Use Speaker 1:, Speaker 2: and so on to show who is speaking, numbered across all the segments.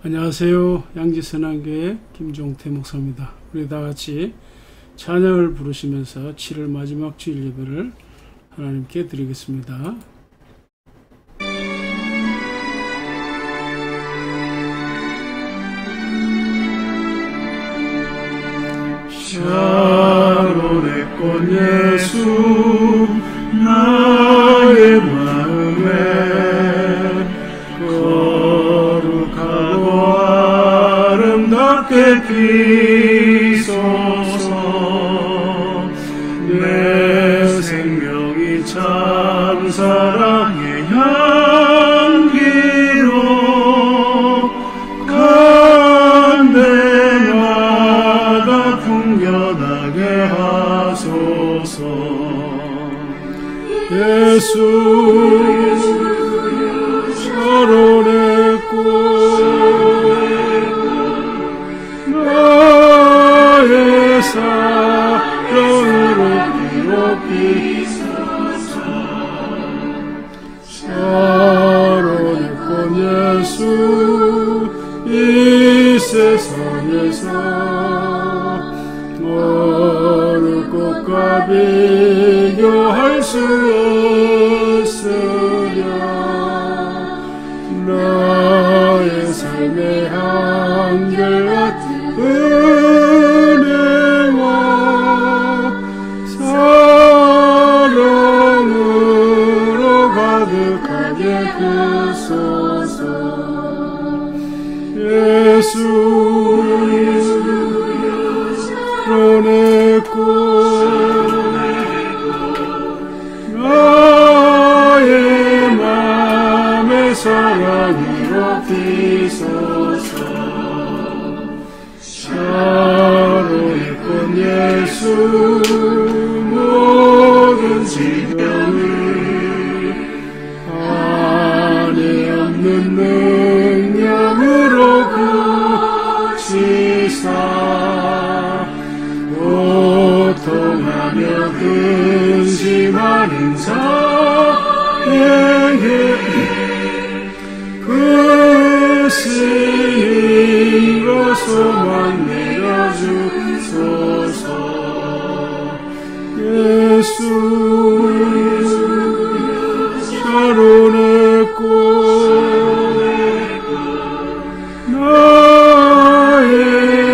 Speaker 1: 안녕하세요. 양지선한교회 김종태 목사입니다. 우리 다같이 찬양을 부르시면서 7월 마지막 주일 예배를 하나님께 드리겠습니다. 샤론의 꽃 예수 나의 마음에 거룩하고 아름답게 피소서. 내 생명이 참 사랑의 향기로 간 데마다 풍겨나게 하소서. 예수 샤론의 꽃 나의 사랑으로 피소서. 샤론의 꽃 예수 이 세상에서 어느 꽃과 비교할 수 없으랴. 나의 삶의 한결같은 은혜와 사랑으로 가득하게 부소서. 예수 샤론의 꽃 나의 맘의 사랑으로 피소서. 샤론의 꽃 예수 모든 질병을 한이 없는 능력으로 고치사 고통하며 근심하는 자에게 그 스님으로 소망 내려주소서. 예수 샤론의 꽃 나의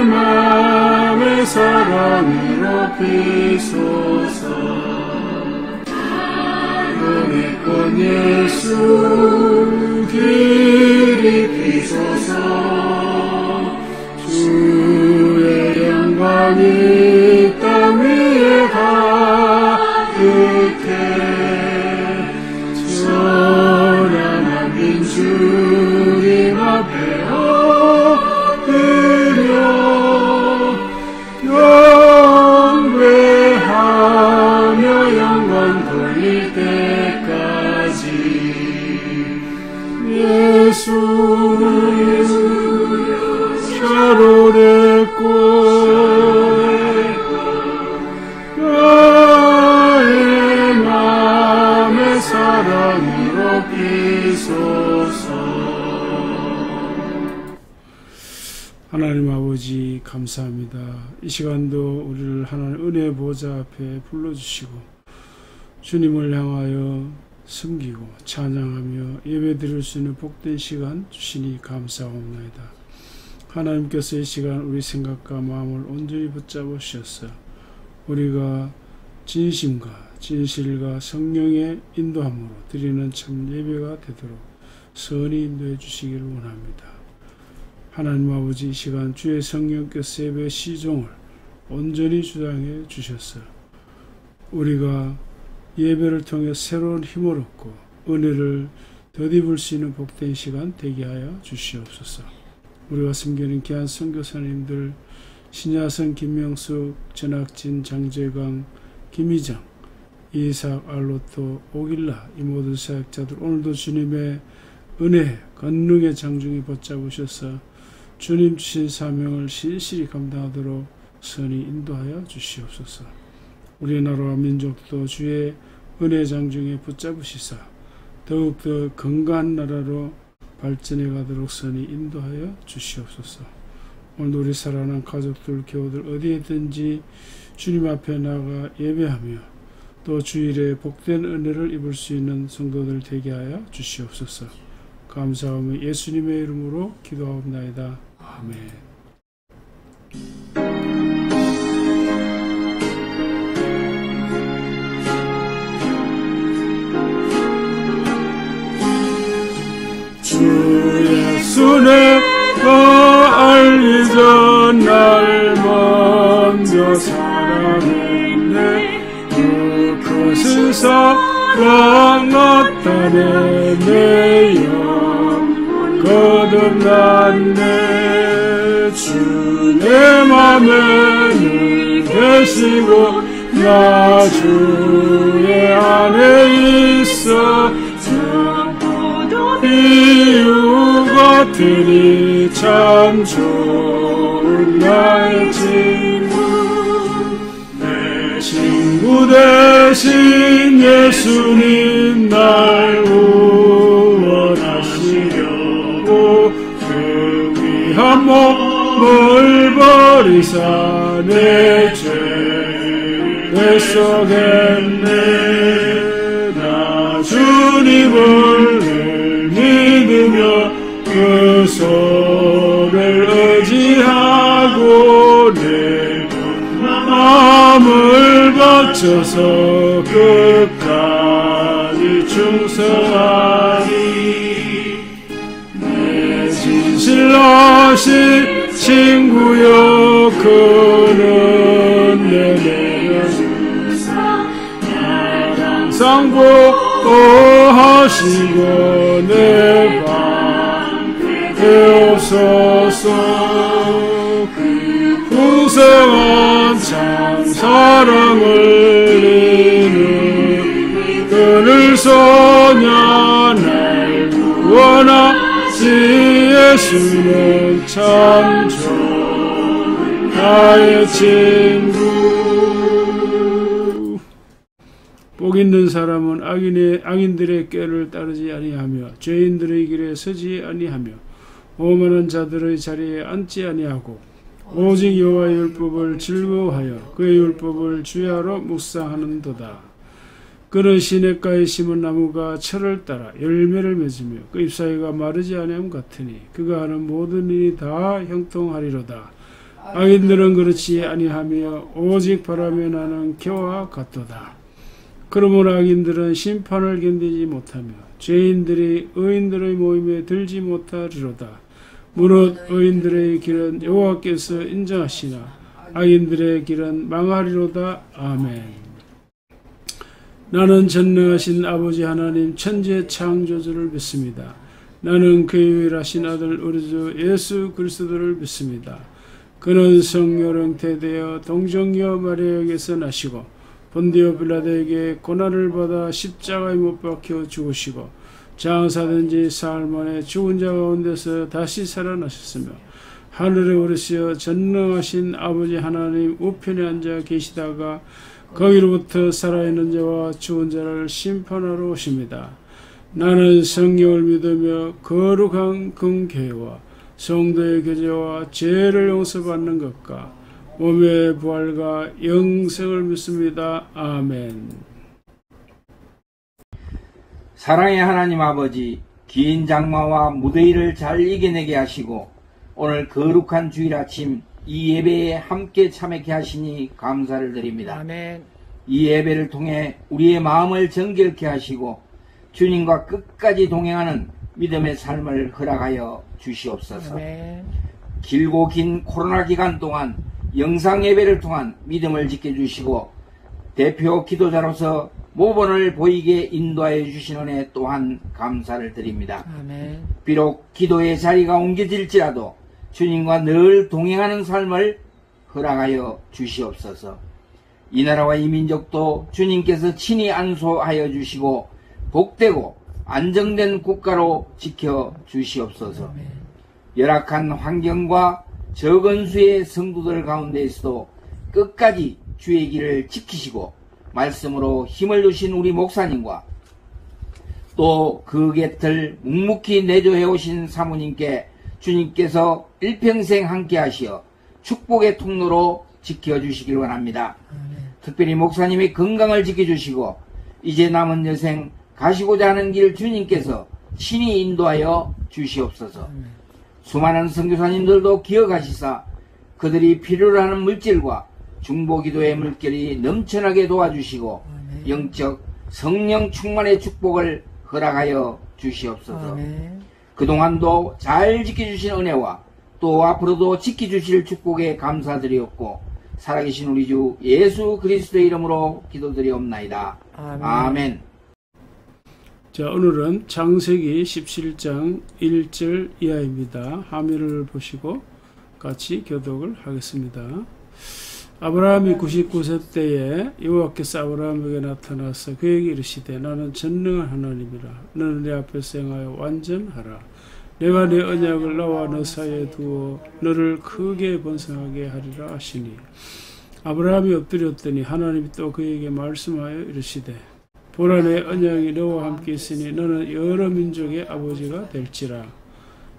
Speaker 1: 맘의 사랑으로 피소서. 샤론의 꽃 예수 길이 피소서. 주의 영광이 땅 위에 가득해 전함한 주님 앞에 엎드려 경배하며 영광 돌릴 때까지. 예수 샤론의 꽃 나의 맘의 사랑으로 피소서. 하나님 아버지 감사합니다. 이 시간도 우리를 하나님 은혜의 보좌 앞에 불러주시고 주님을 향하여 섬기고 찬양하며 예배드릴 수 있는 복된 시간 주시니 감사합니다. 하나님께서 이 시간 우리 생각과 마음을 온전히 붙잡아 주셔서 우리가 진심과 진실과 성령의 인도함으로 드리는 참 예배가 되도록 선히 인도해 주시기를 원합니다. 하나님 아버지 이 시간 주의 성령께서 예배 시종을 온전히 주장해 주셔서 우리가 예배를 통해 새로운 힘을 얻고 은혜를 덧입을 수 있는 복된 시간 되게 하여 주시옵소서. 우리가 섬기는 귀한 선교사님들 신야선, 김명숙, 전학진, 장재강, 김희정, 이삭, 알로토, 오길라 이 모든 사역자들 오늘도 주님의 은혜, 권능의 장중에 붙잡으셔서 주님 주신 사명을 신실히 감당하도록 선히 인도하여 주시옵소서. 우리나라와 민족도 주의 은혜 장중에 붙잡으시사 더욱더 건강한 나라로 발전해 가도록 선히 인도하여 주시옵소서. 오늘 우리 사랑하는 가족들, 교우들 어디에든지 주님 앞에 나가 예배하며 또 주일에 복된 은혜를 입을 수 있는 성도들 되게 하여 주시옵소서. 감사하며 예수님의 이름으로 기도하옵나이다. 아멘. 주 예수 내가 알기 전 날 먼저 사랑했네. 그것은 사랑 나타내 내 영혼 거듭났네. 주 내 맘에 늘 계시고 나 주의 안에 있어 이유 같으니 참 좋은 나의 친구. 내 친구 대신 예수님 날 구원하시려고 그 위한 몸을 버리사 내 죄를 애써겠네. 나 주님을 믿으며 그 손을 의지하고 내 마음을 바쳐서 끝까지 충성하리. 내 진실하신 친구여 그는 내 내면에서 항상 보호하시고 내 방패 되옵소서. 그 풍성한 참 사랑을 이는 그늘 소녀 날 구원하시. 예수는 참 좋은 나의 친구. 복 있는 사람은 악인들의 꾀를 따르지 아니하며 죄인들의 길에 서지 아니하며 오만한 자들의 자리에 앉지 아니하고 오직 여호와의 율법을 즐거워하여 그의 율법을 주야로 묵상하는도다. 그는 시냇가에 심은 나무가 철을 따라 열매를 맺으며 그 잎사귀가 마르지 아니함 같으니 그가 하는 모든 일이 다 형통하리로다. 악인들은 그렇지 아니하며 오직 바람에 나는 겨와 같도다. 그러므로 악인들은 심판을 견디지 못하며 죄인들이 의인들의 모임에 들지 못하리로다. 무릇 의인들의 길은 여호와께서 인정하시나 악인들의 길은 망하리로다. 아멘. 나는 전능하신 아버지 하나님 천지의 창조주를 믿습니다. 나는 그의 유일하신 아들 우리 주 예수 그리스도를 믿습니다. 그는 성령 잉태되어 동정녀 마리아에게서 나시고 본디오 빌라도에게 고난을 받아 십자가에 못 박혀 죽으시고 장사된 지 사흘 만에 죽은 자 가운데서 다시 살아나셨으며 하늘에 오르시어 전능하신 아버지 하나님 우편에 앉아 계시다가 거기로부터 살아있는 자와 죽은 자를 심판하러 오십니다. 나는 성령을 믿으며 거룩한 금교회와 성도의 교제와 죄를 용서받는 것과 몸의 부활과 영생을 믿습니다. 아멘.
Speaker 2: 사랑의 하나님 아버지, 긴 장마와 무더위를 잘 이겨내게 하시고 오늘 거룩한 주일 아침 이 예배에 함께 참여케 하시니 감사를 드립니다.
Speaker 3: 아멘.
Speaker 2: 이 예배를 통해 우리의 마음을 정결케 하시고 주님과 끝까지 동행하는 믿음의 삶을 허락하여 주시옵소서.
Speaker 3: 아멘.
Speaker 2: 길고 긴 코로나 기간 동안 영상 예배를 통한 믿음을 지켜주시고 대표 기도자로서 모범을 보이게 인도하여 주신 은혜 또한 감사를 드립니다.
Speaker 3: 아멘.
Speaker 2: 비록 기도의 자리가 옮겨질지라도 주님과 늘 동행하는 삶을 허락하여 주시옵소서. 이 나라와 이 민족도 주님께서 친히 안수하여 주시고 복되고 안정된 국가로 지켜 주시옵소서.
Speaker 3: 아멘.
Speaker 2: 열악한 환경과 적은 수의 성도들 가운데에서도 끝까지 주의 길을 지키시고 말씀으로 힘을 주신 우리 목사님과 또 그 곁을 묵묵히 내조해 오신 사모님께 주님께서 일평생 함께 하시어 축복의 통로로 지켜주시길 원합니다. 특별히 목사님의 건강을 지켜주시고 이제 남은 여생 가시고자 하는 길 주님께서 친히 인도하여 주시옵소서. 수많은 선교사님들도 기억하시사 그들이 필요로 하는 물질과 중보기도의 물결이 넘쳐나게 도와주시고 영적 성령 충만의 축복을 허락하여 주시옵소서. 그동안도 잘 지켜주신 은혜와 또 앞으로도 지켜주실 축복에 감사드리옵고 살아계신 우리 주 예수 그리스도의 이름으로 기도드리옵나이다. 아멘.
Speaker 1: 자, 오늘은 창세기 17장 1절 이하입니다. 화면을 보시고 같이 교독을 하겠습니다. 아브라함이 99세 때에 여호와께서 아브라함에게 나타나서 그에게 이르시되 나는 전능한 하나님이라. 너는 내 앞에서 행하여 완전하라. 내가 내 언약을 나와 너 사이에 두어 너를 크게 번성하게 하리라 하시니 아브라함이 엎드렸더니 하나님이 또 그에게 말씀하여 이르시되 보라 내 언약이 너와 함께 있으니 너는 여러 민족의 아버지가 될지라.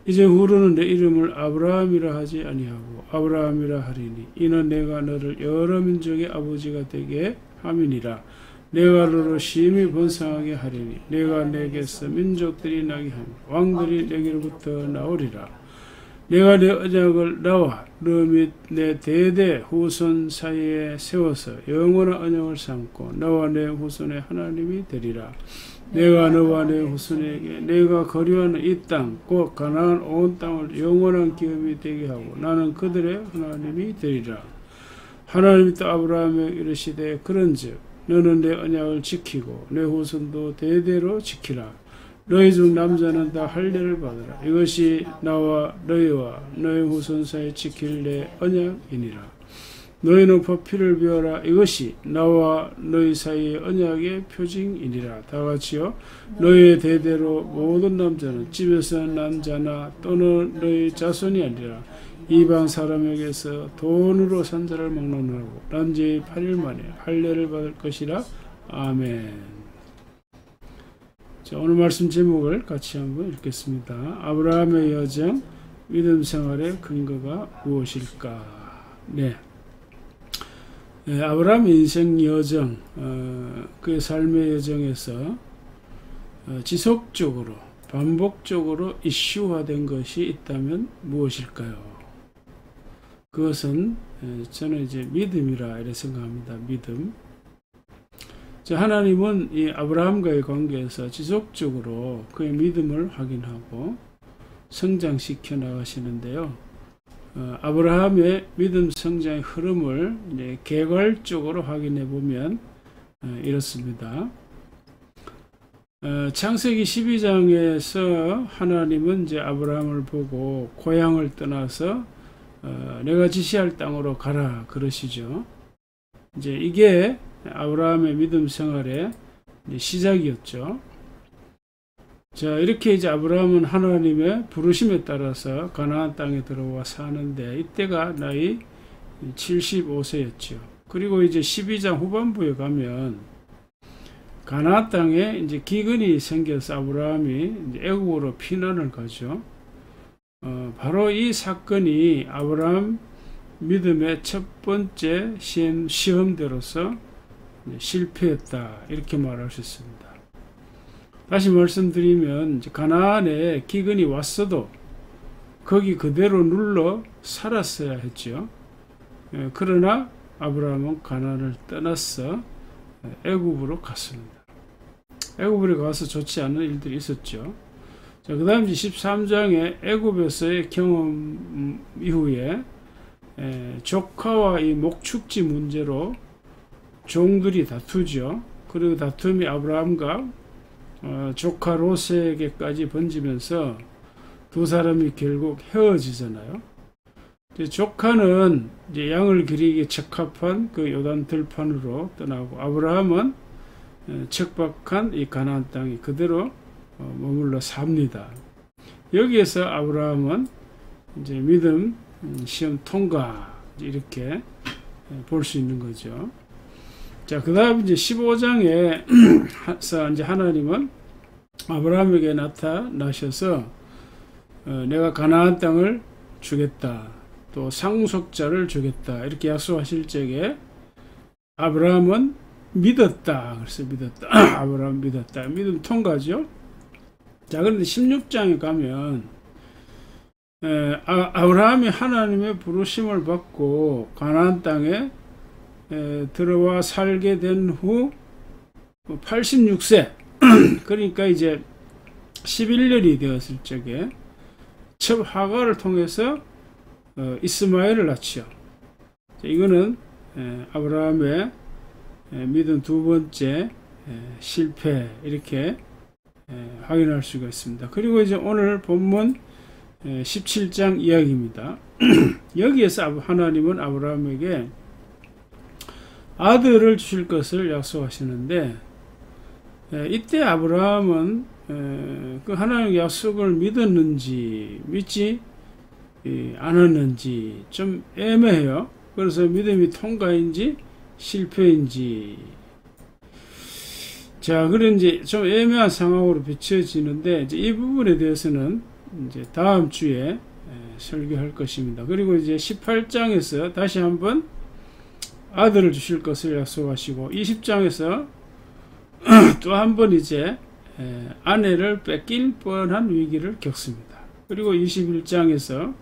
Speaker 1: 이제 후로는 내 이름을 아브라함이라 하지 아니하고 아브라함이라 하리니 이는 내가 너를 여러 민족의 아버지가 되게 함이니라. 내가 너를 심히 번성하게 하리니 내가 내게서 민족들이 나게 하며 왕들이 내게로부터 나오리라. 내가 내 언약을 나와 너 및 내 대대 후손 사이에 세워서 영원한 언약을 삼고 너와 내 후손의 하나님이 되리라. 내가 너와 내 후손에게 내가 거류하는 이 땅 곧 가나안 온 땅을 영원한 기업이 되게 하고 나는 그들의 하나님이 되리라. 하나님이 또 아브라함에게 이르시되 그런즉 너는 내 언약을 지키고 내 후손도 대대로 지키라. 너희 중 남자는 다 할례를 받으라. 이것이 나와 너희와 너희 후손 사이에 지킬 내 언약이니라. 너희는 법피를 배워라. 이것이 나와 너희 사이의 언약의 표징이니라. 다같이요 너희의 대대로 모든 남자는 집에서 난 자나 또는 너희 자손이 아니라 이방 사람에게서 돈으로 산 자를 막론하고 난지 8일 만에 할례를 받을 것이라. 아멘. 자, 오늘 말씀 제목을 같이 한번 읽겠습니다. 아브라함의 여정, 믿음 생활의 근거가 무엇일까? 네. 아브라함의 인생 여정, 그의 삶의 여정에서 지속적으로 반복적으로 이슈화된 것이 있다면 무엇일까요? 그것은 저는 이제 믿음이라 이렇게 생각합니다. 믿음. 자, 하나님은 이 아브라함과의 관계에서 지속적으로 그의 믿음을 확인하고 성장시켜 나가시는데요. 아브라함의 믿음 성장의 흐름을 이제 개괄적으로 확인해 보면 이렇습니다. 창세기 12장에서 하나님은 이제 아브라함을 보고 고향을 떠나서 내가 지시할 땅으로 가라 그러시죠. 이제 이게 아브라함의 믿음 생활의 시작이었죠. 자, 이렇게 이제 아브라함은 하나님의 부르심에 따라서 가나안 땅에 들어와 사는데 이때가 나이 75세였죠. 그리고 이제 12장 후반부에 가면 가나안 땅에 이제 기근이 생겨서 아브라함이 이제 애국으로 피난을 가죠. 바로 이 사건이 아브라함 믿음의 첫 번째 시험대로서 실패했다 이렇게 말할 수 있습니다. 다시 말씀드리면 가나안에 기근이 왔어도 거기 그대로 눌러 살았어야 했죠. 그러나 아브라함은 가나안을 떠나서 애굽으로 갔습니다. 애굽으로 가서 좋지 않은 일들이 있었죠. 자, 그 다음 13장에 애굽에서의 경험 이후에 조카와 이 목축지 문제로 종들이 다투죠. 그리고 다툼이 아브라함과 조카 롯에게까지 번지면서 두 사람이 결국 헤어지잖아요. 조카는 이제 양을 기르기에 적합한 그 요단 들판으로 떠나고 아브라함은 척박한 이 가나안 땅에 그대로 머물러 삽니다. 여기에서 아브라함은 이제 믿음 시험 통과 이렇게 볼 수 있는 거죠. 자, 그 다음 이제 15장에서 이제 하나님은 아브라함에게 나타나셔서 내가 가나안 땅을 주겠다, 또 상속자를 주겠다 이렇게 약속하실 적에 아브라함은 믿었다. 그래서 믿었다. 아브라함 믿었다. 믿음 통과죠. 자, 그런데 16장에 가면 아브라함이 하나님의 부르심을 받고 가나안 땅에 들어와 살게 된 후 86세 그러니까 이제 11년이 되었을 적에 첩 하가를 통해서 이스마엘을 낳지요. 이거는 아브라함의 믿음 두 번째 실패 이렇게 확인할 수가 있습니다. 그리고 이제 오늘 본문 17장 이야기입니다. 여기에서 하나님은 아브라함에게 아들을 주실 것을 약속하시는데 이때 아브라함은 그 하나님의 약속을 믿었는지 믿지 않았는지 좀 애매해요. 그래서 믿음이 통과인지 실패인지, 자, 그런 이제 좀 애매한 상황으로 비춰지는데 이제 이 부분에 대해서는 이제 다음 주에 설교할 것입니다. 그리고 이제 18장에서 다시 한번 아들을 주실 것을 약속하시고 20장에서 또 한 번 이제 아내를 뺏길 뻔한 위기를 겪습니다. 그리고 21장에서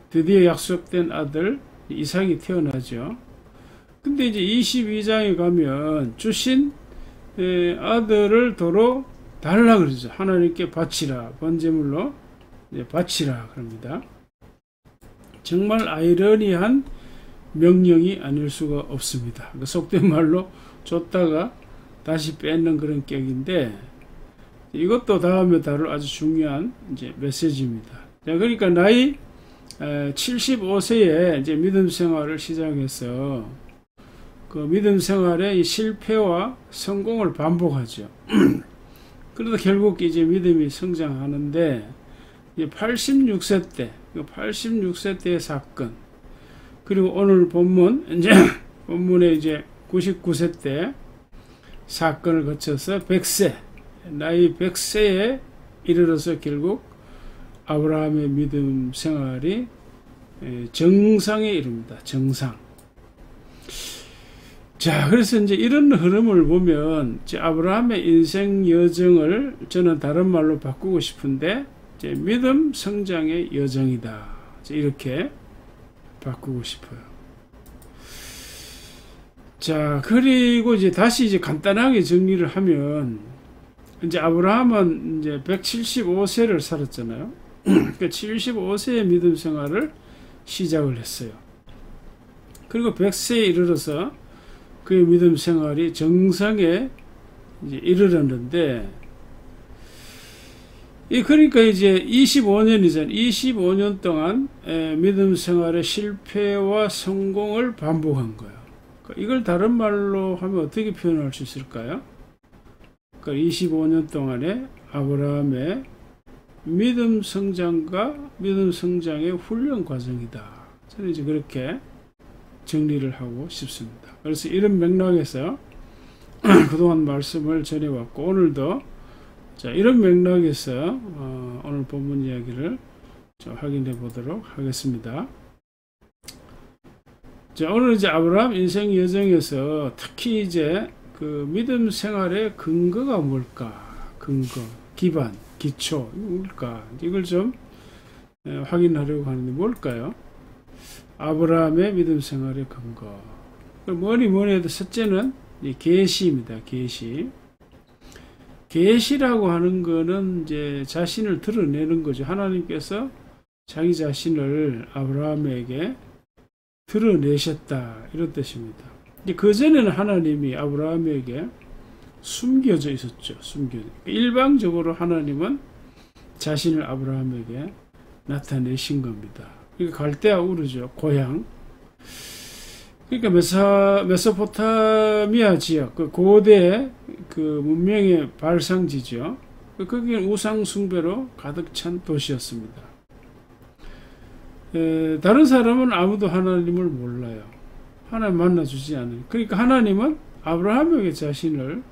Speaker 1: 드디어 약속된 아들 이삭이 태어나죠. 근데 이제 22장에 가면 주신 아들을 도로 달라 그러죠. 하나님께 바치라, 번제물로 바치라 그럽니다. 정말 아이러니한 명령이 아닐 수가 없습니다. 속된 말로 줬다가 다시 뺏는 그런 격인데, 이것도 다음에 다룰 아주 중요한 이제 메시지입니다. 자, 그러니까 나이 75세에 이제 믿음 생활을 시작해서 그 믿음 생활의 실패와 성공을 반복하죠. 그러다 결국 이제 믿음이 성장하는데 86세 때, 86세 때의 사건, 그리고 오늘 본문 이제 본문에 이제 99세 때 사건을 거쳐서 100세, 나이 100세에 이르러서 결국 아브라함의 믿음 생활이 정상에 이릅니다. 정상. 자, 그래서 이제 이런 흐름을 보면 이제 아브라함의 인생 여정을 저는 다른 말로 바꾸고 싶은데 이제 믿음 성장의 여정이다. 이렇게 바꾸고 싶어요. 자, 그리고 이제 다시 이제 간단하게 정리를 하면 이제 아브라함은 이제 175세를 살았잖아요. 그러니까 75세의 믿음 생활을 시작을 했어요. 그리고 100세에 이르러서 그의 믿음 생활이 정상에 이제 이르렀는데, 그러니까 이제 25년이잖아요. 25년 동안 믿음 생활의 실패와 성공을 반복한 거예요. 이걸 다른 말로 하면 어떻게 표현할 수 있을까요? 그러니까 25년 동안의 아브라함의 믿음 성장과 믿음 성장의 훈련 과정이다. 저는 이제 그렇게 정리를 하고 싶습니다. 그래서 이런 맥락에서 그동안 말씀을 전해왔고, 오늘도 자, 이런 맥락에서 오늘 본문 이야기를 확인해 보도록 하겠습니다. 자, 오늘 이제 아브라함 인생 여정에서 특히 이제 그 믿음 생활의 근거가 뭘까? 근거, 기반, 기초, 뭘까? 이걸 좀 확인하려고 하는데 뭘까요? 아브라함의 믿음 생활의 근거. 뭐니 해도 첫째는 계시입니다. 계시. 계시라고 하는 거는 이제 자신을 드러내는 거죠. 하나님께서 자기 자신을 아브라함에게 드러내셨다, 이런 뜻입니다. 그 전에는 하나님이 아브라함에게 숨겨져 있었죠. 일방적으로 하나님은 자신을 아브라함에게 나타내신 겁니다. 그러니까 갈대아 우르죠, 고향. 그러니까 메소포타미아 지역, 그 고대 그 문명의 발상지죠. 거기는 우상 숭배로 가득 찬 도시였습니다. 다른 사람은 아무도 하나님을 몰라요. 하나님 만나주지 않아요. 그러니까 하나님은 아브라함에게 자신을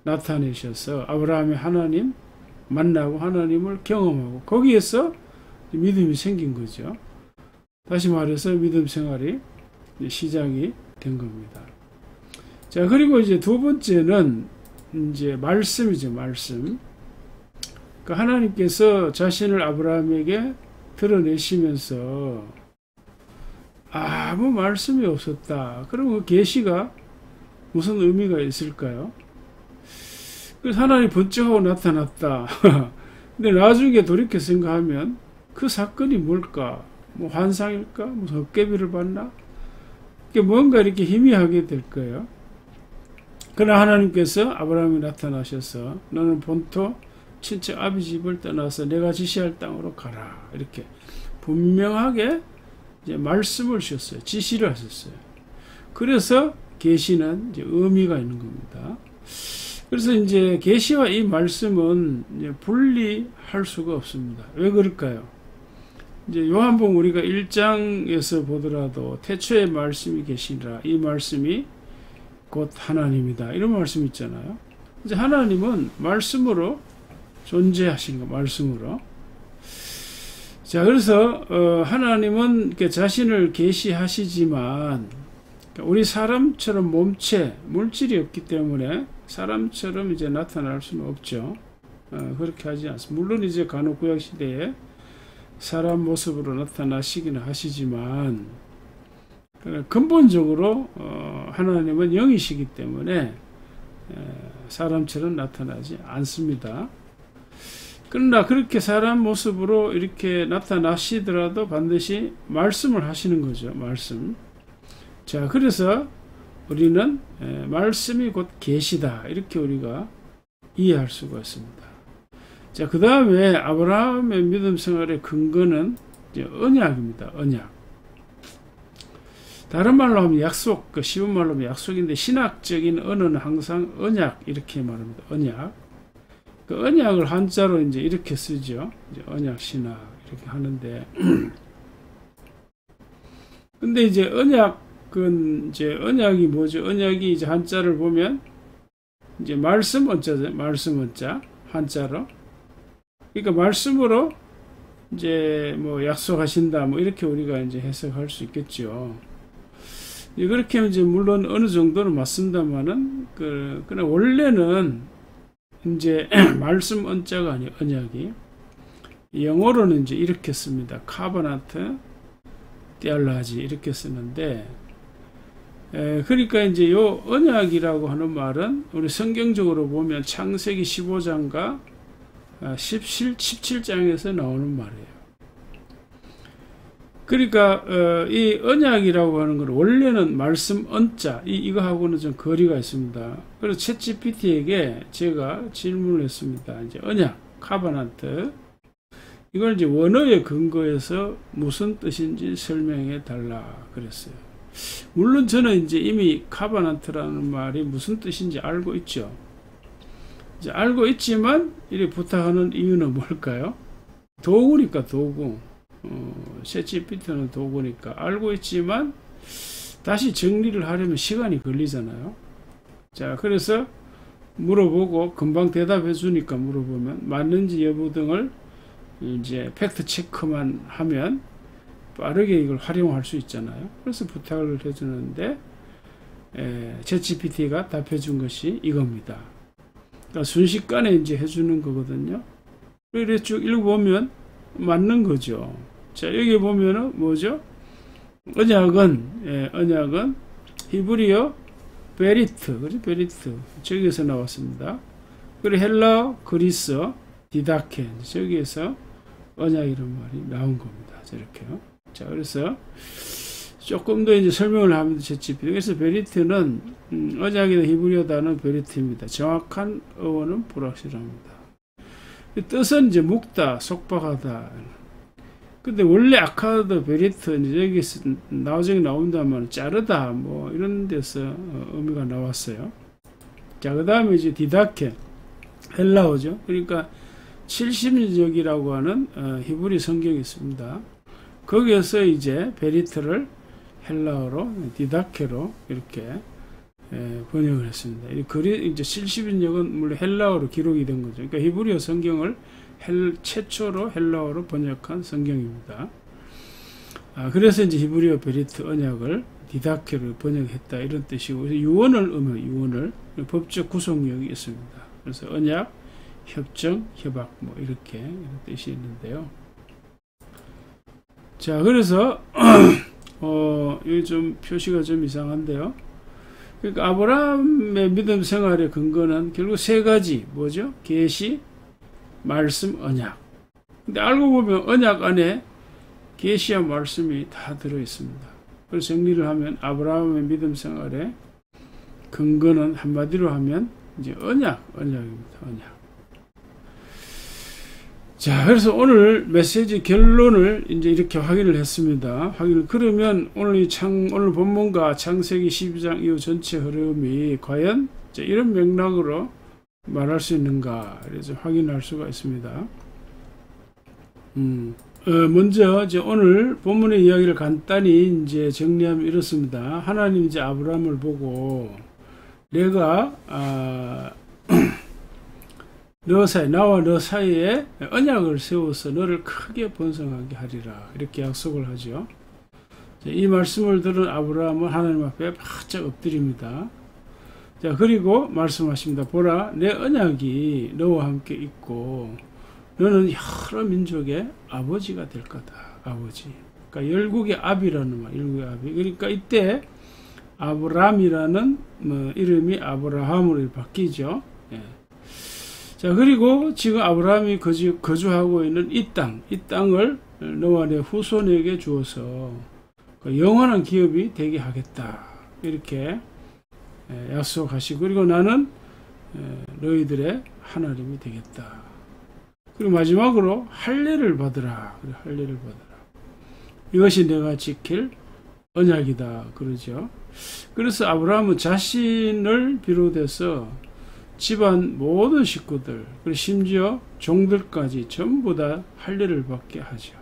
Speaker 1: 나타내셔서 아브라함이 하나님 만나고 하나님을 경험하고 거기에서 믿음이 생긴 거죠. 다시 말해서 믿음 생활이 시작이 된 겁니다. 자, 그리고 이제 두 번째는 이제 말씀이죠, 말씀. 그러니까 하나님께서 자신을 아브라함에게 드러내시면서 아무 말씀이 없었다. 그럼 그 계시가 무슨 의미가 있을까요? 그래서 하나님이 번쩍하고 나타났다. 근데 나중에 돌이켜 생각하면 그 사건이 뭘까? 뭐 환상일까? 무슨 헛개비를 봤나? 뭔가 이렇게 희미하게 될 거예요. 그러나 하나님께서 아브라함이 나타나셔서 너는 본토 친척 아비 집을 떠나서 내가 지시할 땅으로 가라. 이렇게 분명하게 이제 말씀을 주셨어요. 지시를 하셨어요. 그래서 계시는 이제 의미가 있는 겁니다. 그래서 이제 계시와 이 말씀은 이제 분리할 수가 없습니다. 왜 그럴까요? 이제 요한복음 우리가 1장에서 보더라도 태초에 말씀이 계시니라 이 말씀이 곧 하나님이다 이런 말씀 있잖아요. 이제 하나님은 말씀으로 존재하신 거 말씀으로. 자, 그래서 하나님은 이렇게 자신을 계시하시지만 우리 사람처럼 몸체 물질이 없기 때문에 사람처럼 이제 나타날 수는 없죠. 그렇게 하지 않습니다. 물론 이제 간혹 구약 시대에 사람 모습으로 나타나시기는 하시지만 근본적으로 하나님은 영이시기 때문에 사람처럼 나타나지 않습니다. 그러나 그렇게 사람 모습으로 이렇게 나타나시더라도 반드시 말씀을 하시는 거죠. 말씀. 자, 그래서 우리는 말씀이 곧 계시다 이렇게 우리가 이해할 수가 있습니다. 자, 그 다음에 아브라함의 믿음 생활의 근거는 이제 언약입니다. 언약. 다른 말로 하면 약속, 쉬운 말로 하면 약속인데 신학적인 언어는 항상 언약 이렇게 말합니다. 언약. 그 언약을 한자로 이제 이렇게 쓰죠. 이제 언약 신학 이렇게 하는데, 근데 이제 언약은 이제 언약이 뭐죠? 언약이 이제 한자를 보면 이제 말씀 언자죠. 말씀 언자 한자로. 그러니까 말씀으로 이제 뭐 약속하신다 뭐 이렇게 우리가 이제 해석할 수 있겠죠. 그렇게 하면 이제 물론 어느 정도는 맞습니다만은 그러나 원래는 이제 말씀 언자가 아니에요. 언약이 영어로는 이제 이렇게 씁니다. 카바나트 띠알라지 이렇게 쓰는데 그러니까 이제 요 언약이라고 하는 말은 우리 성경적으로 보면 창세기 15장과 17장에서 나오는 말이에요. 그러니까 이 언약이라고 하는 건 원래는 말씀 언자 이거하고는 좀 거리가 있습니다. 그래서 챗GPT에게 제가 질문을 했습니다. 이제 언약 카바나트 이걸 이제 원어에 근거해서 무슨 뜻인지 설명해 달라 그랬어요. 물론 저는 이제 이미 카바나트라는 말이 무슨 뜻인지 알고 있죠. 이제 알고 있지만 이렇게 부탁하는 이유는 뭘까요? 도구니까 도구. 챗GPT는 도구니까 알고 있지만 다시 정리를 하려면 시간이 걸리잖아요. 자, 그래서 물어보고 금방 대답해 주니까 물어보면 맞는지 여부 등을 이제 팩트 체크만 하면 빠르게 이걸 활용할 수 있잖아요. 그래서 부탁을 해주는데 챗GPT가 답해 준 것이 이겁니다. 그러니까 순식간에 이제 해주는 거거든요. 이렇게 쭉 읽어보면 맞는 거죠. 자, 여기 보면은 뭐죠? 언약은 히브리어 베리트, 그죠? 베리트. 저기에서 나왔습니다. 그리고 헬라, 그리스, 디다케. 저기에서 언약이라는 말이 나온 겁니다. 저렇게요. 자, 그래서 조금 더 이제 설명을 하면 챗GPT. 그래서 베리트는 언약이나 히브리어 단어는 베리트입니다. 정확한 어원은 불확실합니다. 뜻은 이제 묵다, 속박하다. 근데 원래 아카드 베리트 여기서 나중에 나온다면 자르다 뭐 이런 데서 의미가 나왔어요. 자, 그 다음에 이제 디다케 헬라어죠. 그러니까 70년적이라고 하는 히브리 성경이 있습니다. 거기에서 이제 베리트를 헬라어로 디다케로 이렇게 번역을 했습니다. 이 글이 이제 70인역은 물론 헬라어로 기록이 된 거죠. 그러니까 히브리어 성경을 최초로 헬라어로 번역한 성경입니다. 그래서 이제 히브리어 베리트 언약을 디다케로 번역했다 이런 뜻이고, 유언을 유언을 법적 구속력이 있습니다. 그래서 언약, 협정, 협약 뭐 이렇게 이런 뜻이 있는데요. 자, 그래서 여기 좀 표시가 좀 이상한데요. 그러니까 아브라함의 믿음 생활의 근거는 결국 세 가지 뭐죠? 계시, 말씀, 언약. 근데 알고 보면 언약 안에 계시와 말씀이 다 들어 있습니다. 그래서 정리를 하면 아브라함의 믿음 생활의 근거는 한마디로 하면 이제 언약입니다. 언약. 자, 그래서 오늘 메시지 결론을 이제 이렇게 확인을 했습니다. 그러면 오늘 오늘 본문과 창세기 12장 이후 전체 흐름이 과연 이런 맥락으로 말할 수 있는가, 그래서 확인할 수가 있습니다. 먼저 이제 오늘 본문의 이야기를 간단히 이제 정리하면 이렇습니다. 하나님 이제 아브라함을 보고 내가 나와 너 사이에 언약을 세워서 너를 크게 번성하게 하리라, 이렇게 약속을 하죠. 이 말씀을 들은 아브라함은 하나님 앞에 바짝 엎드립니다. 자, 그리고 말씀하십니다. 보라, 내 언약이 너와 함께 있고 너는 여러 민족의 아버지가 될 거다. 아버지. 그러니까 열국의 아비라는 말, 열국의 아비. 그러니까 이때 아브람이라는 이름이 아브라함으로 바뀌죠. 예. 자, 그리고 지금 아브라함이 거주하고 있는 이 땅을 너와 내 후손에게 주어서 영원한 기업이 되게 하겠다, 이렇게 약속하시고, 그리고 나는 너희들의 하나님이 되겠다. 그리고 마지막으로 할례를 받으라. 할례를 받으라. 이것이 내가 지킬 언약이다, 그러죠. 그래서 아브라함은 자신을 비롯해서 집안 모든 식구들, 그리고 심지어 종들까지 전부 다 할례를 받게 하죠.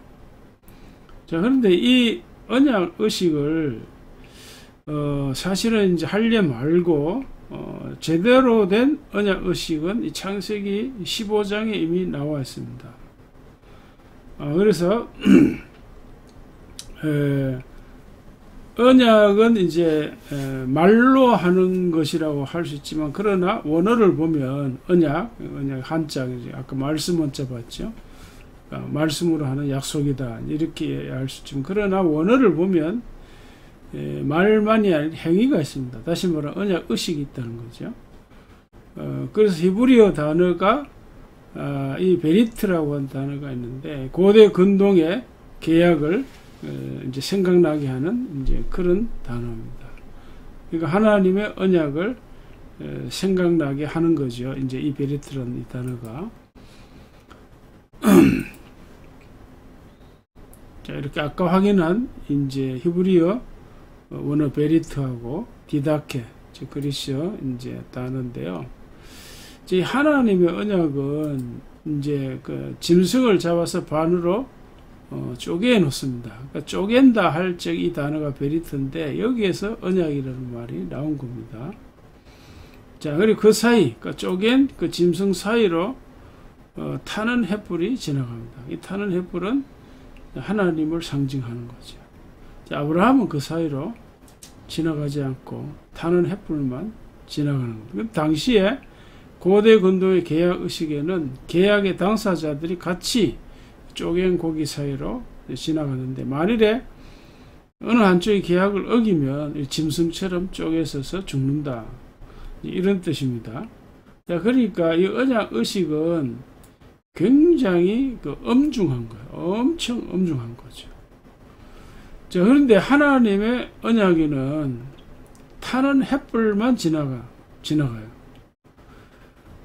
Speaker 1: 자, 그런데 이 언약 의식을 사실은 이제 할례 말고 제대로 된 언약 의식은 이 창세기 15장에 이미 나와 있습니다. 그래서 언약은 이제 말로 하는 것이라고 할 수 있지만, 그러나 원어를 보면 언약 한자, 아까 말씀 원자 봤죠. 말씀으로 하는 약속이다, 이렇게 할 수 있지만, 그러나 원어를 보면 말만이 아닌 행위가 있습니다. 다시 말하면 언약 의식이 있다는 거죠. 그래서 히브리어 단어가 이 베리트라고 하는 단어가 있는데, 고대 근동의 계약을 이제 생각나게 하는 이제 그런 단어입니다. 그러니까 하나님의 언약을 생각나게 하는 거죠. 이제 이 베리트라는 이 단어가. 자, 이렇게 아까 확인한 이제 히브리어 원어 베리트하고 디다케, 즉 그리스어 이제 단어인데요. 이제 하나님의 언약은 이제 그 짐승을 잡아서 반으로 쪼개 놓습니다. 그러니까 쪼갠다 할 적 이 단어가 베리트인데, 여기에서 언약이라는 말이 나온 겁니다. 자, 그리고 그 사이, 그러니까 쪼갠 그 짐승 사이로 타는 횃불이 지나갑니다. 이 타는 횃불은 하나님을 상징하는 거죠. 자, 아브라함은 그 사이로 지나가지 않고 타는 횃불만 지나가는 겁니다. 당시에 고대 근동의 계약 의식에는 계약의 당사자들이 같이 쪼갠 고기 사이로 지나가는데, 만일에 어느 한쪽이 계약을 어기면 짐승처럼 쪼개서서 죽는다, 이런 뜻입니다. 자, 그러니까 이 언약 의식은 굉장히 엄중한 거예요. 엄청 엄중한 거죠. 자, 그런데 하나님의 언약에는 타는 횃불만 지나가요.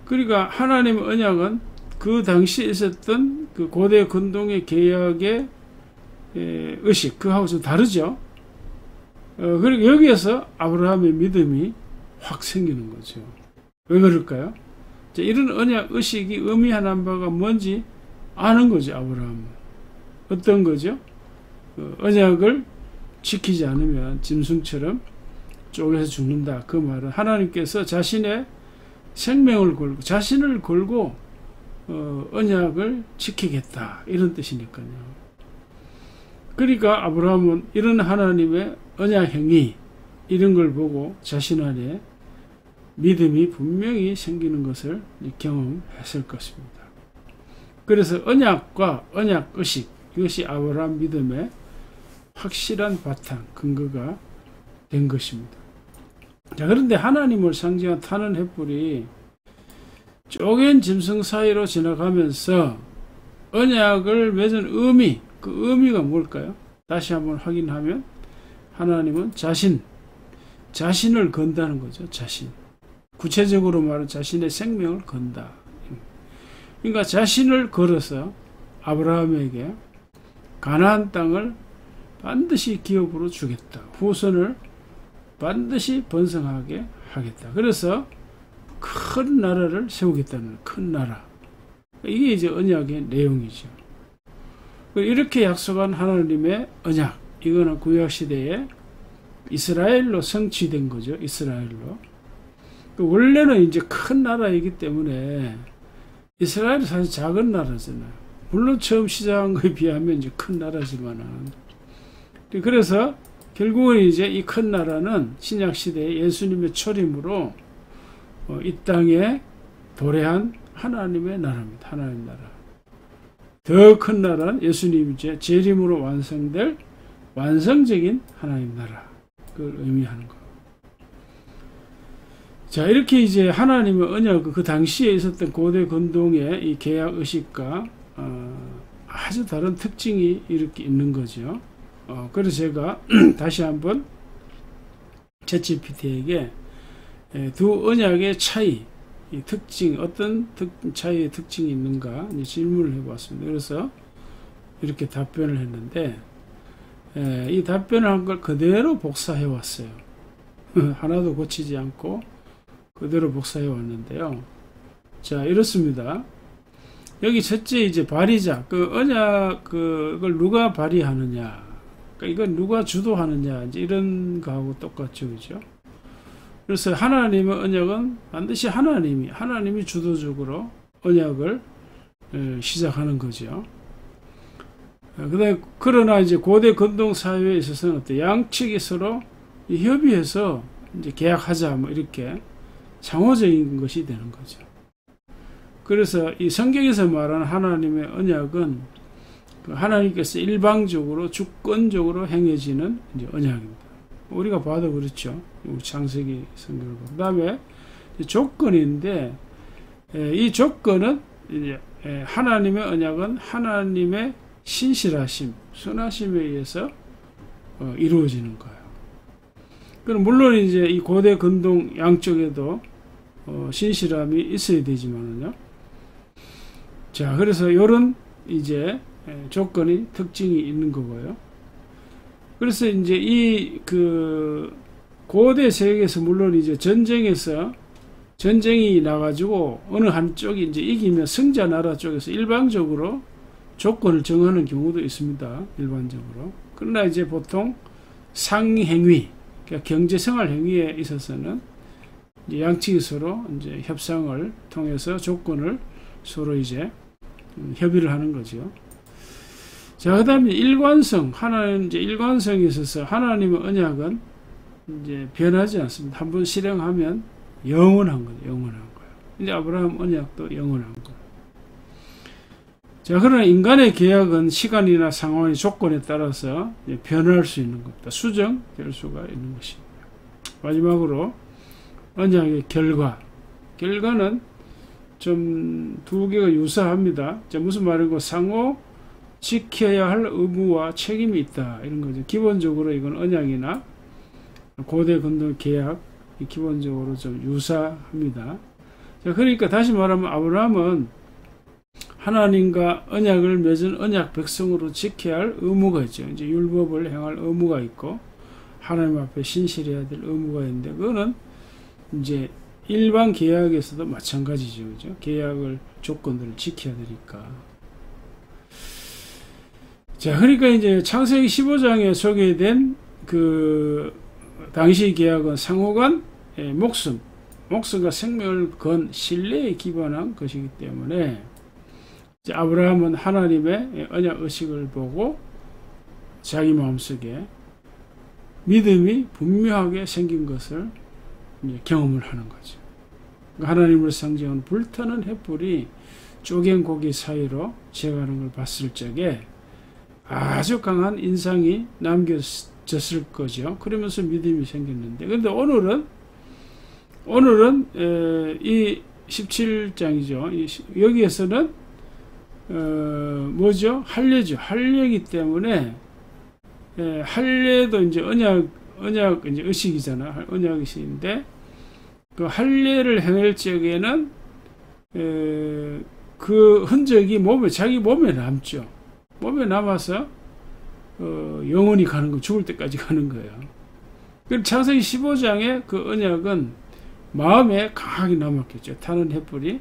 Speaker 1: 그러니까 하나님의 언약은 그 당시에 있었던 그 고대 근동의 계약의 의식, 그하고 좀 다르죠. 그리고 여기에서 아브라함의 믿음이 확 생기는 거죠. 왜 그럴까요? 자, 이런 언약 의식이 의미하는 바가 뭔지 아는 거죠, 아브라함은. 어떤 거죠? 언약을 지키지 않으면 짐승처럼 쪼개서 죽는다. 그 말은 하나님께서 자신의 생명을 걸고 자신을 걸고 언약을 지키겠다 이런 뜻이니까요. 그러니까 아브라함은 이런 하나님의 언약 행위 이런 걸 보고 자신 안에 믿음이 분명히 생기는 것을 경험했을 것입니다. 그래서 언약과 언약의식 이것이 아브라함 믿음의 확실한 바탕 근거가 된 것입니다. 자, 그런데 하나님을 상징한 타는 횃불이 쪼갠 짐승 사이로 지나가면서 언약을 맺은 의미, 그 의미가 뭘까요? 다시 한번 확인하면 하나님은 자신을 건다는 거죠. 자신. 구체적으로 말하면 자신의 생명을 건다. 그러니까 자신을 걸어서 아브라함에게 가나안 땅을 반드시 기업으로 주겠다. 후손을 반드시 번성하게 하겠다. 그래서 큰 나라를 세우겠다는 큰 나라. 이게 이제 언약의 내용이죠. 이렇게 약속한 하나님의 언약. 이거는 구약시대에 이스라엘로 성취된 거죠. 이스라엘로. 원래는 이제 큰 나라이기 때문에 이스라엘은 사실 작은 나라잖아요. 물론 처음 시작한 것에 비하면 이제 큰 나라지만은. 그래서 결국은 이제 이 큰 나라는 신약시대에 예수님의 초림으로 이 땅에 도래한 하나님의 나라입니다. 하나님 나라. 더 큰 나라는 예수님 이제 재림으로 완성될 완성적인 하나님 나라. 그걸 의미하는 거. 자, 이렇게 이제 하나님의 언약, 그 당시에 있었던 고대 근동의 이 계약 의식과 아주 다른 특징이 이렇게 있는 거죠. 그래서 제가 다시 한번 챗GPT에게 두 언약의 차이, 이 특징, 어떤 차이의 특징이 있는가 질문을 해봤습니다. 그래서 이렇게 답변을 했는데, 이 답변을 한 걸 그대로 복사해 왔어요. 하나도 고치지 않고 그대로 복사해 왔는데요. 자, 이렇습니다. 여기 첫째 이제 발의자, 그 언약, 그걸 누가 발의하느냐, 그러니까 이건 누가 주도하느냐, 이제 이런 거하고 똑같죠, 그죠? 그래서 하나님의 언약은 반드시 하나님이 주도적으로 언약을 시작하는 거죠. 그러나 이제 고대 근동 사회에 있어서는 어때? 양측이 서로 협의해서 이제 계약하자, 뭐 이렇게 상호적인 것이 되는 거죠. 그래서 이 성경에서 말하는 하나님의 언약은 하나님께서 일방적으로 주권적으로 행해지는 이제 언약입니다. 우리가 봐도 그렇죠. 창세기 성경을 보고. 그 다음에 조건인데, 이 조건은 이제 하나님의 언약은 하나님의 신실하심, 선하심에 의해서 이루어지는 거예요. 그럼 물론 이제 이 고대 근동 양쪽에도 신실함이 있어야 되지만은요. 자, 그래서 이런 이제 조건이 특징이 있는 거고요. 그래서 이제 이 고대 세계에서 물론 이제 전쟁이 나가지고 어느 한쪽이 이제 이기면 승자 나라 쪽에서 일방적으로 조건을 정하는 경우도 있습니다. 일반적으로. 그러나 이제 보통 상행위, 그러니까 경제생활 행위에 있어서는 이제 양측이 서로 이제 협상을 통해서 조건을 서로 이제 협의를 하는 거죠. 자, 그 다음에 일관성, 이제 일관성에 있어서 하나님의 언약은 이제 변하지 않습니다. 한번 실행하면 영원한 거예요. 영원한 거예요. 이제 아브라함 언약도 영원한 거예요. 자, 그러나 인간의 계약은 시간이나 상황의 조건에 따라서 변할 수 있는 겁니다. 수정될 수가 있는 것입니다. 마지막으로 언약의 결과는 좀 두 개가 유사합니다. 자, 무슨 말이고 상호 지켜야 할 의무와 책임이 있다 이런 거죠. 기본적으로 이건 언약이나 고대 근동 계약 기본적으로 좀 유사합니다. 자, 그러니까 다시 말하면 아브라함은 하나님과 언약을 맺은 언약 백성으로 지켜야 할 의무가 있죠. 이제 율법을 행할 의무가 있고 하나님 앞에 신실해야 될 의무가 있는데 그거는 이제 일반 계약에서도 마찬가지죠. 그죠? 계약을 조건들을 지켜야 되니까. 자, 그러니까 이제 창세기 15장에 소개된 당시 계약은 상호간 목숨과 생명을 건 신뢰에 기반한 것이기 때문에 아브라함은 하나님의 언약 의식을 보고 자기 마음속에 믿음이 분명하게 생긴 것을 이제 경험을 하는 거죠. 하나님을 상징하는 불타는 횃불이 쪼갠 고기 사이로 지나가는 걸 봤을 적에 아주 강한 인상이 남겨졌을 거죠. 그러면서 믿음이 생겼는데, 그런데 오늘은 이 17장이죠. 여기에서는 뭐죠? 할례죠. 할례이기 때문에 할례도 이제 언약 이제 의식이잖아. 언약 의식인데 그 할례를 행할 적에는 그 흔적이 자기 몸에 남죠. 몸에 남아서 영원히 가는 거, 죽을 때까지 가는 거예요. 그럼 창세기 15장의 그 언약은 마음에 강하게 남았겠죠. 타는 횃불이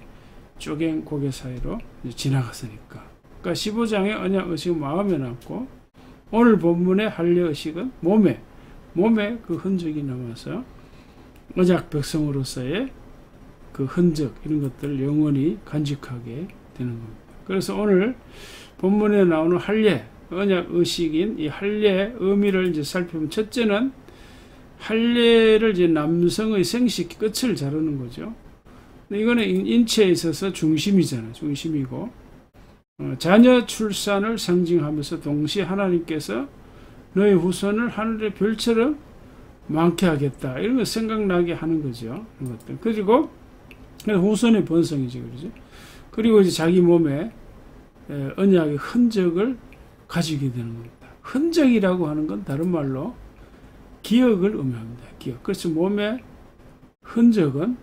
Speaker 1: 쪼갠 고개 사이로 지나갔으니까. 그러니까 15장의 언약 의식은 마음에 남고, 오늘 본문의 할례 의식은 몸에 그 흔적이 남아서 언약 백성으로서의 그 흔적, 이런 것들을 영원히 간직하게 되는 겁니다. 그래서 오늘 본문에 나오는 할례, 언약 의식인 이 할례의 의미를 이제 살펴보면, 첫째는 할례를 이제 남성의 생식 끝을 자르는 거죠. 이거는 인체에 있어서 중심이잖아요. 중심이고, 자녀 출산을 상징하면서 동시에 하나님께서 너의 후손을 하늘의 별처럼 많게 하겠다, 이런 거 생각나게 하는 거죠. 이런 것들. 그리고 후손의 번성이죠. 그러죠. 그리고 이제 자기 몸에 언약의 흔적을 가지게 되는 겁니다. 흔적이라고 하는 건 다른 말로 기억을 의미합니다. 기억. 그래서 몸의 흔적은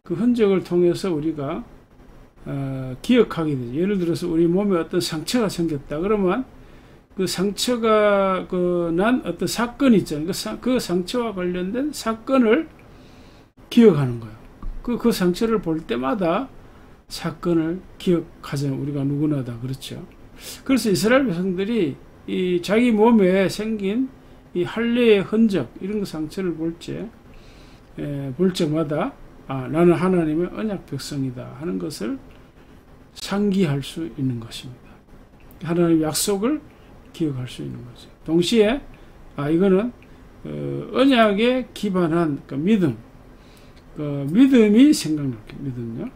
Speaker 1: 그 흔적을 통해서 우리가 기억하게 되죠. 예를 들어서 우리 몸에 어떤 상처가 생겼다 그러면 그 상처가 난 어떤 사건이 있잖아요. 그 상처와 관련된 사건을 기억하는 거예요. 그 상처를 볼 때마다 사건을 기억하잖아요. 우리가 누구나 다 그렇죠. 그래서 이스라엘 백성들이 이 자기 몸에 생긴 이 할례의 흔적, 이런 거 상처를 볼 적마다 나는 하나님의 언약 백성이다 하는 것을 상기할 수 있는 것입니다. 하나님의 약속을 기억할 수 있는 거죠. 동시에 이거는 언약에 기반한 믿음, 믿음이 생각날게요. 믿음요.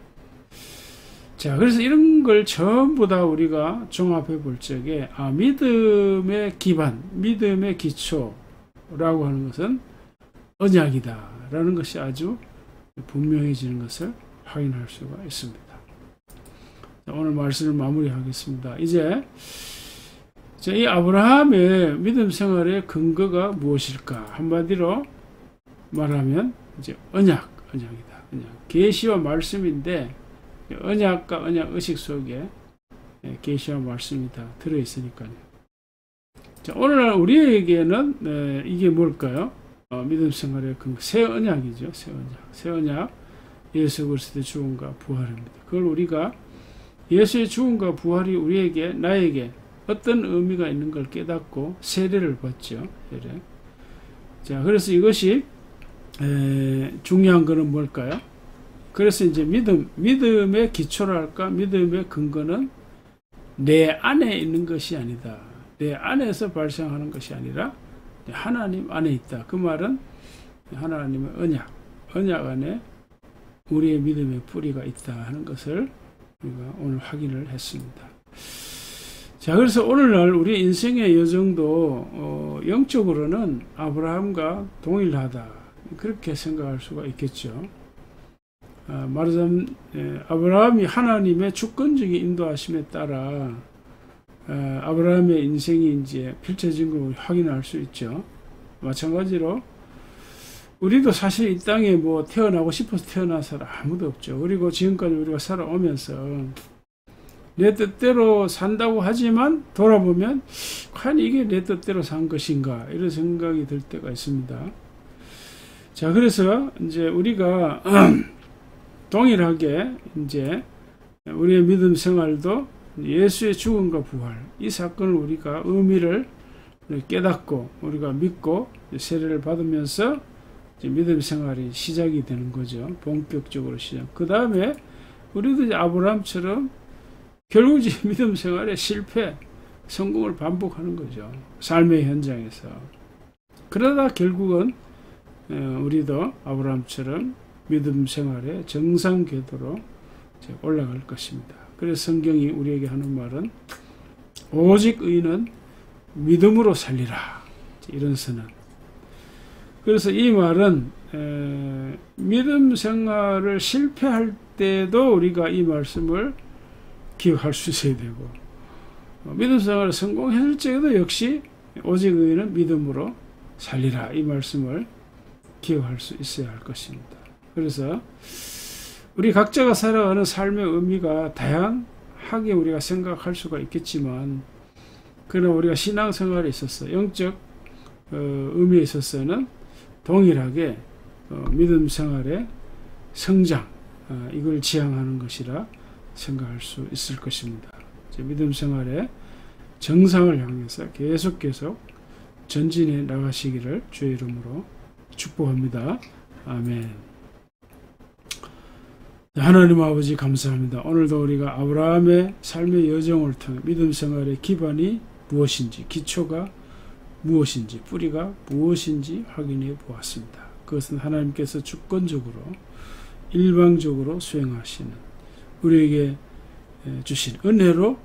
Speaker 1: 자, 그래서 이런 걸 전부 다 우리가 종합해 볼 적에 믿음의 기반, 믿음의 기초라고 하는 것은 언약이다라는 것이 아주 분명해지는 것을 확인할 수가 있습니다. 자, 오늘 말씀을 마무리하겠습니다. 이제 이 아브라함의 믿음 생활의 근거가 무엇일까? 한마디로 말하면 이제 언약이다. 계시와 말씀인데, 언약과 언약 의식 속에 계시와 말씀이 다 들어있으니까요. 자, 오늘날 우리에게는 이게 뭘까요? 믿음 생활의 근거, 새 언약이죠. 새 언약, 예수 그리스도의 죽음과 부활입니다. 그걸 우리가 예수의 죽음과 부활이 우리에게, 나에게 어떤 의미가 있는 걸 깨닫고 세례를 받죠. 세례. 자, 그래서 이것이 중요한 것은 뭘까요? 그래서 이제 믿음의 기초랄까, 믿음의 근거는 내 안에 있는 것이 아니다. 내 안에서 발생하는 것이 아니라 하나님 안에 있다. 그 말은 하나님의 언약 안에 우리의 믿음의 뿌리가 있다 하는 것을 우리가 오늘 확인을 했습니다. 자, 그래서 오늘날 우리 인생의 여정도 영적으로는 아브라함과 동일하다, 그렇게 생각할 수가 있겠죠. 말하자면 아브라함이 하나님의 주권적인 인도하심에 따라 아브라함의 인생이 이제 펼쳐진 걸 확인할 수 있죠. 마찬가지로 우리도 사실 이 땅에 뭐 태어나고 싶어서 태어난 사람 아무도 없죠. 그리고 지금까지 우리가 살아오면서 내 뜻대로 산다고 하지만 돌아보면 과연 이게 내 뜻대로 산 것인가, 이런 생각이 들 때가 있습니다. 자, 그래서 이제 우리가 동일하게 이제 우리의 믿음 생활도 예수의 죽음과 부활, 이 사건을 우리가 의미를 깨닫고 우리가 믿고 세례를 받으면서 이제 믿음 생활이 시작이 되는 거죠. 본격적으로 시작. 그 다음에 우리도 이제 아브라함처럼 결국 이제 믿음 생활의 실패, 성공을 반복하는 거죠. 삶의 현장에서. 그러다 결국은 우리도 아브라함처럼 믿음 생활의 정상 궤도로 올라갈 것입니다. 그래서 성경이 우리에게 하는 말은 오직 의인은 믿음으로 살리라. 이런 선언. 그래서 이 말은 믿음 생활을 실패할 때도 우리가 이 말씀을 기억할 수 있어야 되고, 믿음 생활을 성공했을 적에도 역시 오직 의인은 믿음으로 살리라. 이 말씀을 기억할 수 있어야 할 것입니다. 그래서 우리 각자가 살아가는 삶의 의미가 다양하게 우리가 생각할 수가 있겠지만, 그러나 우리가 신앙생활에 있어서 영적 의미에 있어서는 동일하게 믿음 생활의 성장, 이걸 지향하는 것이라 생각할 수 있을 것입니다. 믿음 생활의 정상을 향해서 계속 전진해 나가시기를 주의 이름으로 축복합니다. 아멘. 하나님 아버지 감사합니다. 오늘도 우리가 아브라함의 삶의 여정을 통해 믿음 생활의 기반이 무엇인지, 기초가 무엇인지, 뿌리가 무엇인지 확인해 보았습니다. 그것은 하나님께서 주권적으로 일방적으로 수행하시는 우리에게 주신 은혜로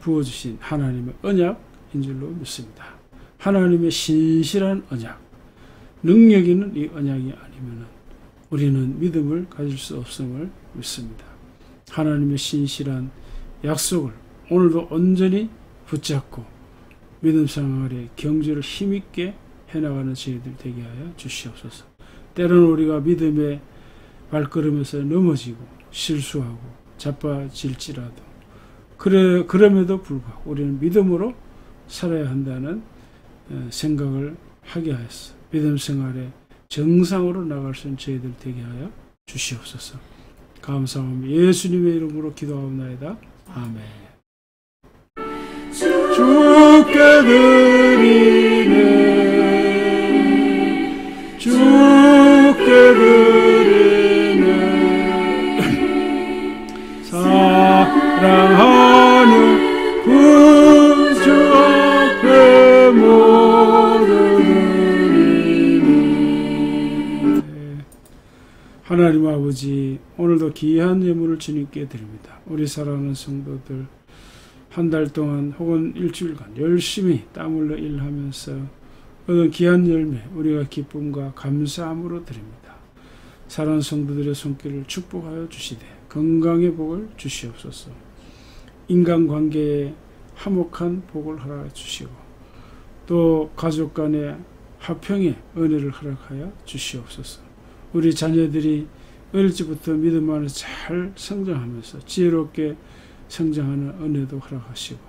Speaker 1: 부어주신 하나님의 언약인 줄로 믿습니다. 하나님의 신실한 언약, 능력 있는 이 언약이 아니면 우리는 믿음을 가질 수 없음을 믿습니다. 하나님의 신실한 약속을 오늘도 온전히 붙잡고 믿음 생활의 경주를 힘있게 해나가는 저희들 되게 하여 주시옵소서. 때로는 우리가 믿음의 발걸음에서 넘어지고 실수하고 자빠질지라도 그럼에도 불구하고 우리는 믿음으로 살아야 한다는 생각을 하게 하였어. 믿음 생활의 정상으로 나갈 수 있는 저희들 되게 하여 주시옵소서. 감사합니다. 예수님의 이름으로 기도하옵나이다. 아멘. 주께 드리네, 주께 드리네, 사랑하는 구주 앞에 모두 드리네. 하나님 아버지, 오늘도 귀한 예물을 주님께 드립니다. 우리 사랑하는 성도들 한 달 동안 혹은 일주일간 열심히 땀 흘려 일하면서 얻은 귀한 열매, 우리가 기쁨과 감사함으로 드립니다. 사랑하는 성도들의 손길을 축복하여 주시되 건강의 복을 주시옵소서. 인간관계에 화목한 복을 허락해 주시고 또 가족 간의 화평의 은혜를 허락하여 주시옵소서. 우리 자녀들이 어릴 적부터 믿음 안에서 잘 성장하면서 지혜롭게 성장하는 은혜도 허락하시고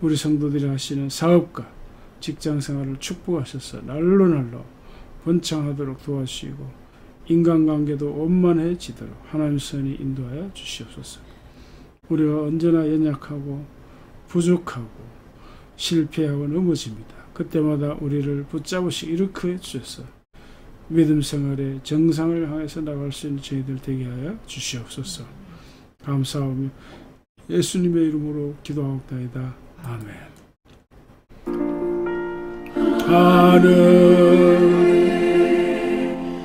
Speaker 1: 우리 성도들이 하시는 사업과 직장생활을 축복하셔서 날로 번창하도록 도와주시고 인간관계도 원만해지도록 하나님의 선이 인도하여 주시옵소서. 우리가 언제나 연약하고 부족하고 실패하고 넘어집니다. 그때마다 우리를 붙잡으시고 일으켜 주셔서 믿음 생활의 정상을 향해서 나갈 수 있는 저희들 되게 하여 주시옵소서. 감사하며 예수님의 이름으로 기도하옵나이다. 아멘. 하늘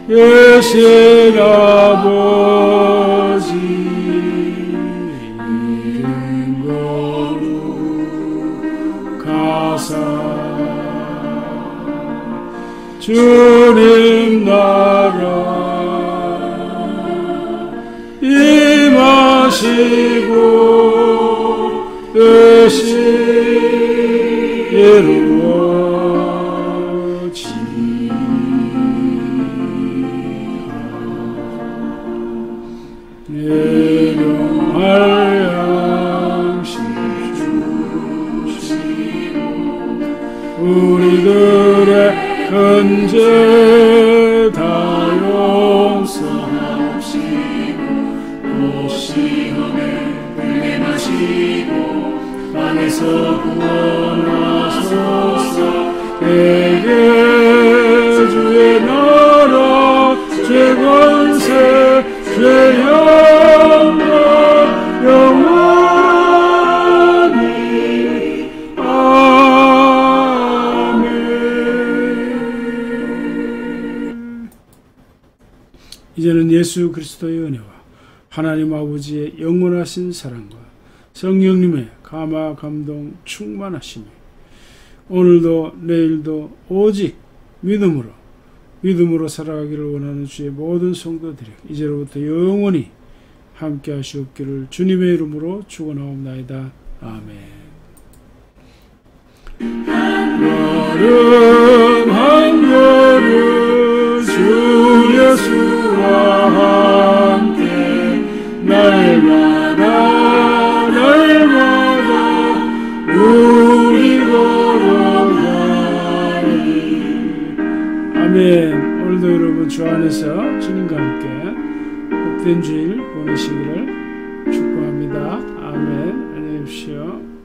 Speaker 1: 예신 아버지 이름 거룩하사 주님 나라 임하시고 뜻이 이루어지리라. 내령할 양식 주시고 우리들의 큰 죄 다 용서하시고 시험에 들게 마시고 땅에서 구원하소서. 대개 주의 나라 제 권세 제 영광 영원히 아멘. 이제는 예수 그리스도의 은혜와 하나님 아버지의 영원하신 사랑과 성령님의 감화 감동 충만하심이 오늘도 내일도 오직 믿음으로 살아가기를 원하는 주의 모든 성도들이 이제로부터 영원히 함께 하시옵기를 주님의 이름으로 축원하옵나이다. 아멘. 한결은 주 예수와 함께 날마다 우리 걸어가리. 아멘. 오늘도 여러분 주 안에서 주님과 함께 복된 주일 보내시기를 축복합니다. 아멘. 안녕히 계십시오.